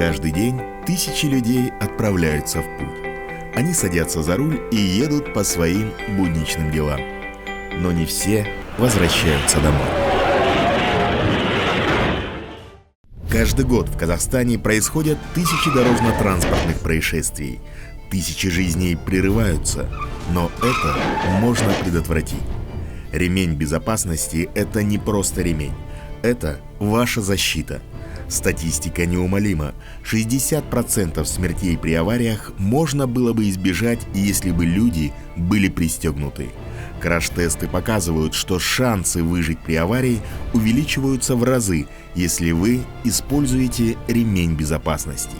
Каждый день тысячи людей отправляются в путь. Они садятся за руль и едут по своим будничным делам. Но не все возвращаются домой. Каждый год в Казахстане происходят тысячи дорожно-транспортных происшествий. Тысячи жизней прерываются, но это можно предотвратить. Ремень безопасности – это не просто ремень. Это ваша защита. Статистика неумолима. 60% смертей при авариях можно было бы избежать, если бы люди были пристегнуты. Краш-тесты показывают, что шансы выжить при аварии увеличиваются в разы, если вы используете ремень безопасности.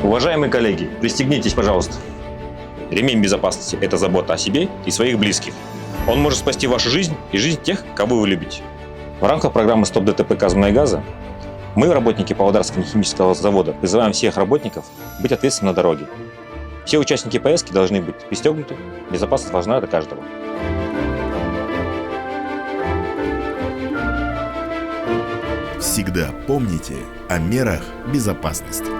Уважаемые коллеги, пристегнитесь, пожалуйста. Ремень безопасности – это забота о себе и своих близких. Он может спасти вашу жизнь и жизнь тех, кого вы любите. В рамках программы «Стоп ДТП Казмунайгаза» мы, работники Павлодарского химического завода, призываем всех работников быть ответственными на дороге. Все участники поездки должны быть пристегнуты. Безопасность важна для каждого. Всегда помните о мерах безопасности.